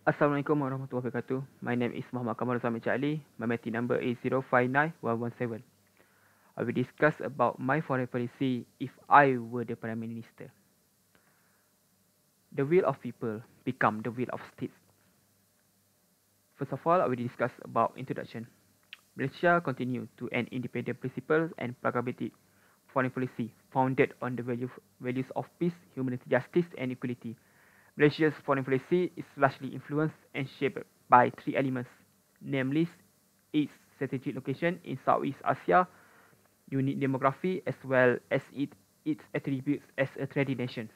Assalamualaikum warahmatullahi wabarakatuh. My name is Muhammad Kamaruzaman. My MATI number is 059117. I will discuss about my foreign policy if I were the Prime Minister. The will of people become the will of states. First of all, I will discuss about introduction. Malaysia continue to an independent principle and pragmatic foreign policy founded on the values of peace, humanity, justice, and equality. Malaysia's foreign policy is largely influenced and shaped by three elements, namely its strategic location in Southeast Asia, unique demography, as well as its attributes as a trading nation.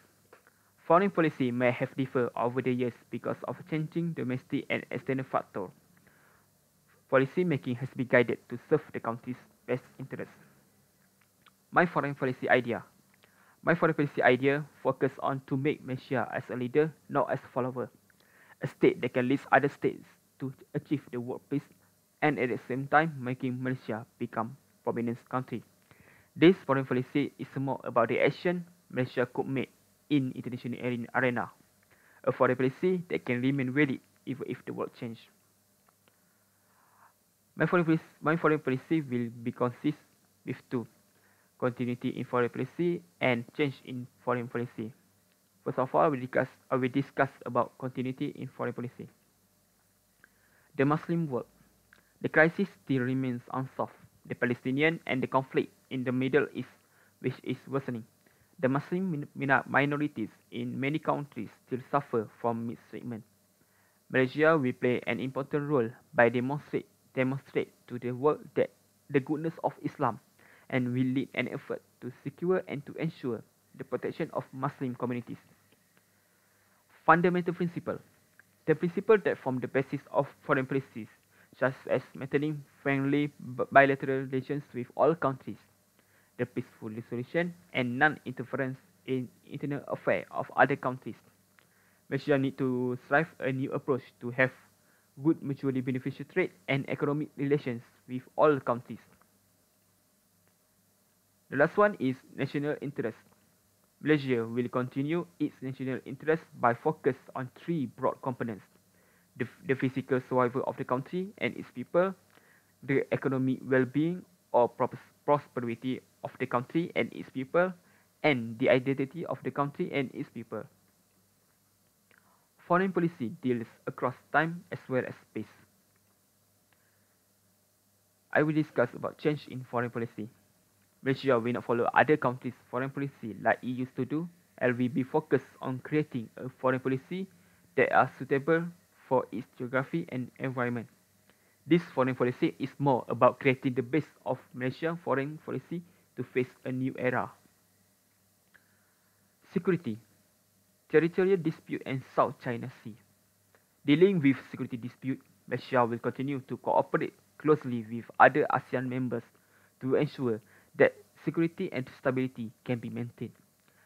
Foreign policy may have differed over the years because of changing domestic and external factors. Policy making has been guided to serve the country's best interests. My foreign policy idea. My foreign policy idea focus on to make Malaysia as a leader, not as a follower. A state that can lead other states to achieve the world peace and at the same time making Malaysia become prominent country. This foreign policy is more about the action Malaysia could make in international arena. A foreign policy that can remain valid even if the world change. My foreign policy will be consist with two: continuity in foreign policy and change in foreign policy. First of all, I will discuss about continuity in foreign policy. The Muslim world. The crisis still remains unsolved. The Palestinian and the conflict in the Middle East, which is worsening. The Muslim minorities in many countries still suffer from mistreatment. Malaysia will play an important role by demonstrate to the world that the goodness of Islam and will lead an effort to secure and to ensure the protection of Muslim communities. Fundamental principle. The principle that form the basis of foreign policies, such as maintaining friendly bilateral relations with all countries, the peaceful resolution and non-interference in internal affairs of other countries. Malaysia need to strive a new approach to have good mutually beneficial trade and economic relations with all countries. The last one is national interest. Malaysia will continue its national interest by focus on three broad components: the physical survival of the country and its people, the economic well-being or prosperity of the country and its people, and the identity of the country and its people. Foreign policy deals across time as well as space. I will discuss about change in foreign policy. Malaysia will not follow other countries' foreign policy like it used to do, and will be focused on creating a foreign policy that are suitable for its geography and environment. This foreign policy is more about creating the base of Malaysian foreign policy to face a new era. Security, territorial dispute and South China Sea. Dealing with security dispute, Malaysia will continue to cooperate closely with other ASEAN members to ensure that security and stability can be maintained.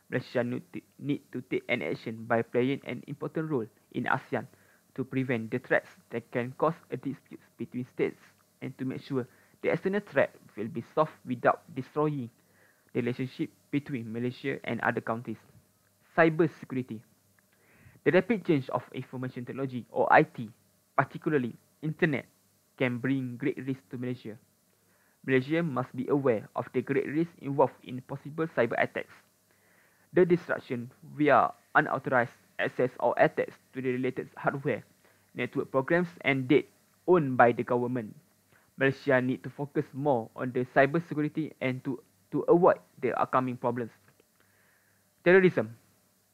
Malaysia need to take an action by playing an important role in ASEAN to prevent the threats that can cause a dispute between states and to make sure the external threat will be solved without destroying the relationship between Malaysia and other countries. Cyber security. The rapid change of information technology or IT, particularly internet, can bring great risk to Malaysia. Malaysia must be aware of the great risk involved in possible cyber attacks. The destruction via unauthorized access or attacks to the related hardware, network programs and data owned by the government. Malaysia need to focus more on the cyber security and to avoid the upcoming problems. Terrorism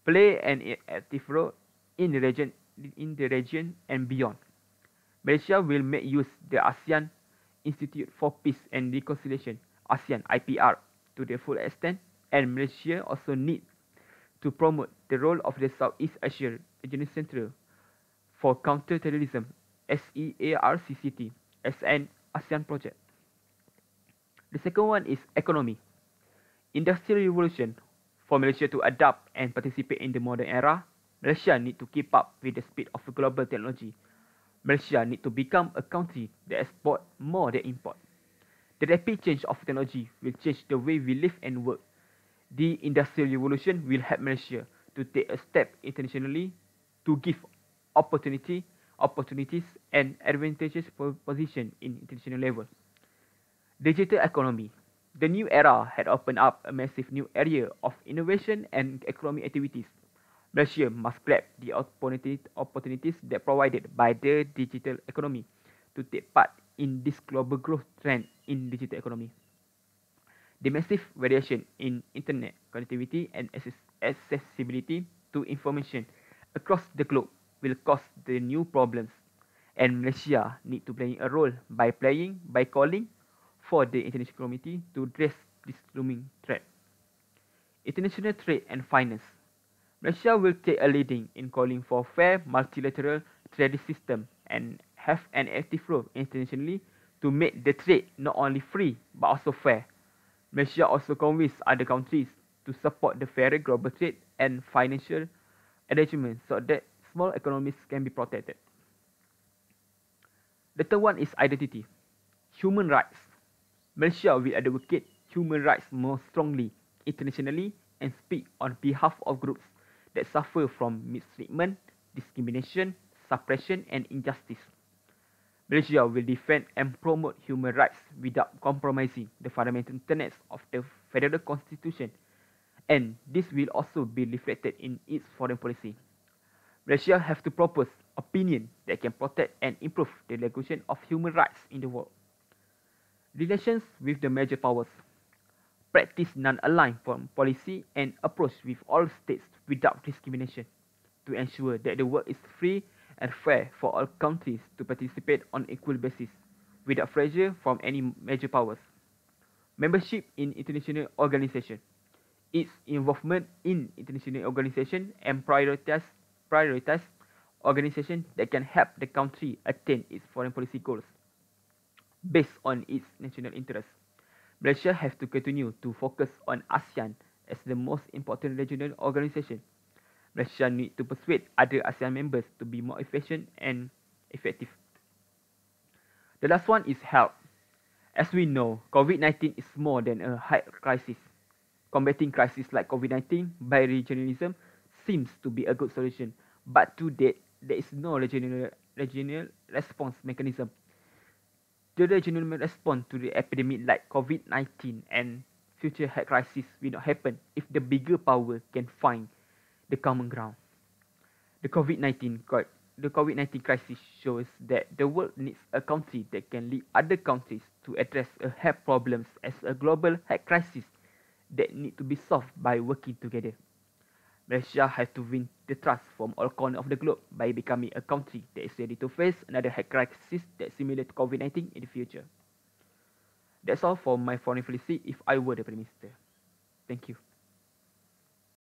play an active role in the region and beyond. Malaysia will make use the ASEAN Institute for Peace and Reconciliation, ASEAN IPR, to the full extent, and Malaysia also need to promote the role of the Southeast Asia Regional Centre for Counter-Terrorism, SEARCCT, as an ASEAN project. The second one is economy. Industrial revolution. For Malaysia to adapt and participate in the modern era, Malaysia need to keep up with the speed of global technology. Malaysia need to become a country that export more than import. The rapid change of technology will change the way we live and work. The industrial revolution will help Malaysia to take a step internationally to give opportunity opportunities, and advantageous position in international level. Digital economy. The new era had opened up a massive new area of innovation and economic activities. Malaysia must grab the opportunities that provided by the digital economy to take part in this global growth trend in digital economy. The massive variation in internet connectivity and accessibility to information across the globe will cause the new problems, and Malaysia need to play a role by calling for the international community to address this looming threat. International trade and finance. Malaysia will take a leading in calling for fair multilateral trade system and have an active role internationally to make the trade not only free but also fair. Malaysia also convince other countries to support the fairer global trade and financial arrangements so that small economies can be protected. The third one is identity. Human rights. Malaysia will advocate human rights more strongly internationally and speak on behalf of groups that suffer from mistreatment, discrimination, suppression and injustice. Malaysia will defend and promote human rights without compromising the fundamental tenets of the Federal Constitution, and this will also be reflected in its foreign policy. Malaysia have to propose opinion that can protect and improve the regulation of human rights in the world. Relations with the major powers. Practice non-aligned foreign policy and approach with all states without discrimination to ensure that the world is free and fair for all countries to participate on equal basis without pressure from any major powers. Membership in international organization. Its involvement in international organization and prioritize organization that can help the country attain its foreign policy goals based on its national interests. Malaysia has to continue to focus on ASEAN as the most important regional organization. Malaysia need to persuade other ASEAN members to be more efficient and effective. The last one is health. As we know, COVID-19 is more than a health crisis. Combating crises like COVID-19 by regionalism seems to be a good solution, but to date, there is no regional response mechanism. The regional response to the epidemic like COVID-19 and future health crisis will not happen if the bigger power can find the common ground. The COVID-19 crisis shows that the world needs a country that can lead other countries to address health problems as a global health crisis that need to be solved by working together. Malaysia has to win the trust from all corners of the globe by becoming a country that is ready to face another health crisis that similar to COVID-19 in the future. That's all for my foreign policy if I were the Prime Minister. Thank you.